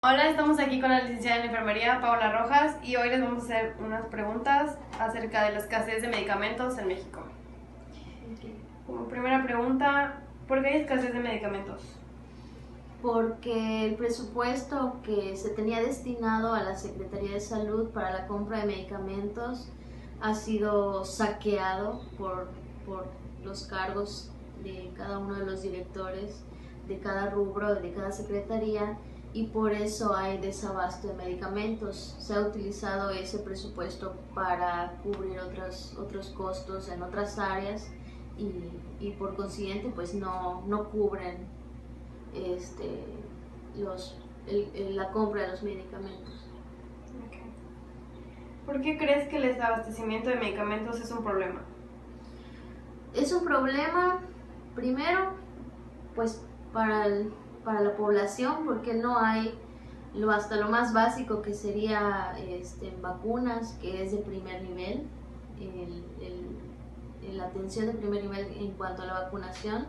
Hola, estamos aquí con la licenciada en enfermería Paola Rojas y hoy les vamos a hacer unas preguntas acerca de la escasez de medicamentos en México. Como primera pregunta, ¿por qué hay escasez de medicamentos? Porque el presupuesto que se tenía destinado a la Secretaría de Salud para la compra de medicamentos ha sido saqueado por los cargos de cada uno de los directores de cada rubro, de cada secretaría, y por eso hay desabasto de medicamentos. Se ha utilizado ese presupuesto para cubrir otros costos en otras áreas y por consiguiente pues no cubren este, la compra de los medicamentos. Okay. ¿Por qué crees que el desabastecimiento de medicamentos es un problema? Es un problema, primero, pues para la población, porque no hay hasta lo más básico que sería vacunas, que es de primer nivel, la atención de primer nivel en cuanto a la vacunación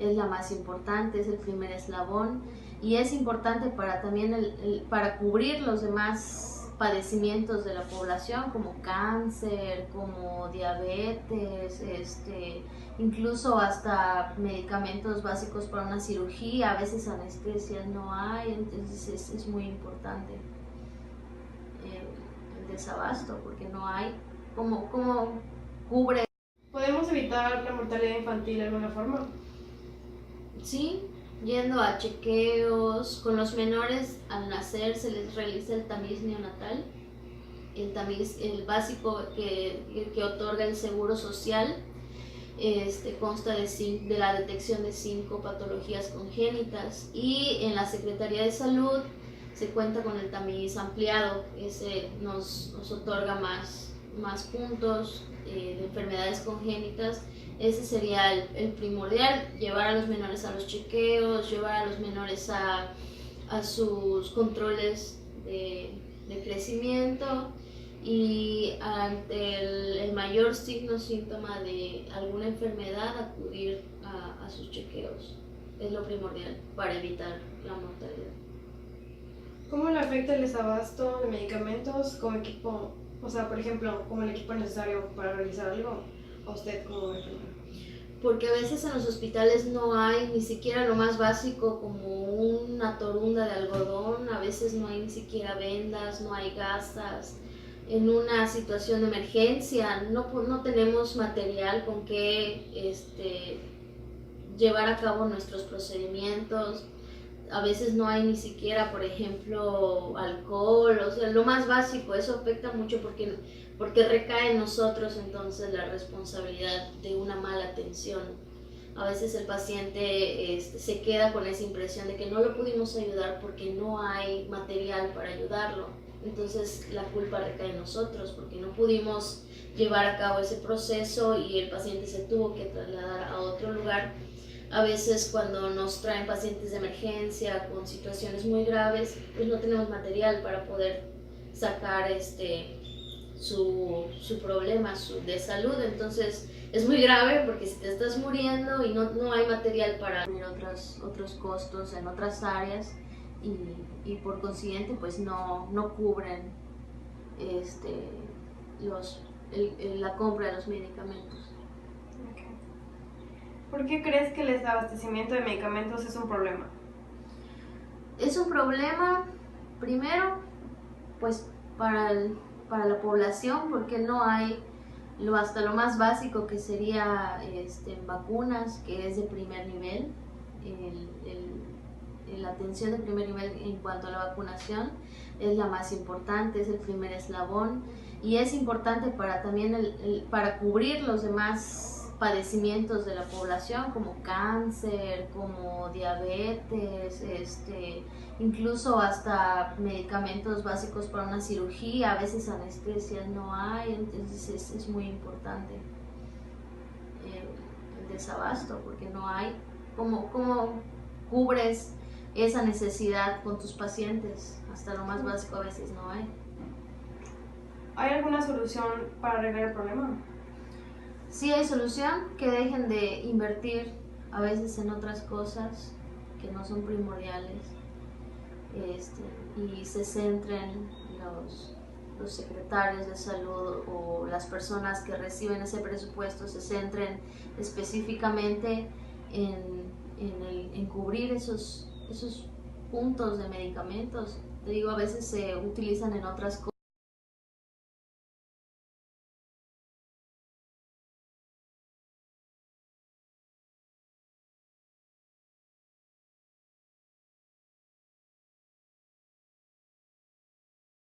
es la más importante, es el primer eslabón, y es importante para también para cubrir los demás padecimientos de la población, como cáncer, como diabetes, incluso hasta medicamentos básicos para una cirugía. A veces anestesias no hay, entonces es muy importante el desabasto, porque no hay como cubre. ¿Podemos evitar la mortalidad infantil de alguna forma? Sí, yendo a chequeos. Con los menores al nacer se les realiza el tamiz neonatal, el tamiz, el básico que otorga el Seguro Social. Consta de la detección de 5 patologías congénitas, y en la Secretaría de Salud se cuenta con el tamiz ampliado. Ese nos otorga más puntos de enfermedades congénitas. Ese sería el primordial: llevar a los menores a los chequeos, llevar a los menores a sus controles de crecimiento, y ante el mayor signo o síntoma de alguna enfermedad acudir a sus chequeos. Es lo primordial para evitar la mortalidad. ¿Cómo le afecta el desabasto de medicamentos como equipo, o sea, por ejemplo, como el equipo necesario para realizar algo a usted como enfermera? Porque a veces en los hospitales no hay ni siquiera lo más básico, como una torunda de algodón. A veces no hay ni siquiera vendas, no hay gasas. En una situación de emergencia no tenemos material con que llevar a cabo nuestros procedimientos. A veces no hay ni siquiera, por ejemplo, alcohol, o sea, lo más básico. Eso afecta mucho porque recae en nosotros entonces la responsabilidad de una mala atención. A veces el paciente se queda con esa impresión de que no lo pudimos ayudar porque no hay material para ayudarlo. Entonces la culpa recae en nosotros porque no pudimos llevar a cabo ese proceso y el paciente se tuvo que trasladar a otro lugar. A veces cuando nos traen pacientes de emergencia con situaciones muy graves, pues no tenemos material para poder sacar su problema de salud. Entonces es muy grave porque si te estás muriendo y no hay material para cubrir otros costos en otras áreas, y por consiguiente pues no cubren este, la compra de los medicamentos. Okay. ¿Por qué crees que el desabastecimiento de medicamentos es un problema? Es un problema, primero, pues para la población, porque no hay hasta lo más básico que sería vacunas, que es de primer nivel. La atención de primer nivel en cuanto a la vacunación es la más importante, es el primer eslabón, y es importante para también para cubrir los demás padecimientos de la población, como cáncer, como diabetes, incluso hasta medicamentos básicos para una cirugía. A veces anestesias no hay, entonces es muy importante el desabasto, porque no hay cómo cubres esa necesidad con tus pacientes. Hasta lo más básico a veces no hay. ¿Hay alguna solución para arreglar el problema? Sí hay solución: que dejen de invertir a veces en otras cosas que no son primordiales, y se centren los secretarios de salud o las personas que reciben ese presupuesto se centren específicamente en cubrir esos puntos de medicamentos. Te digo, a veces se utilizan en otras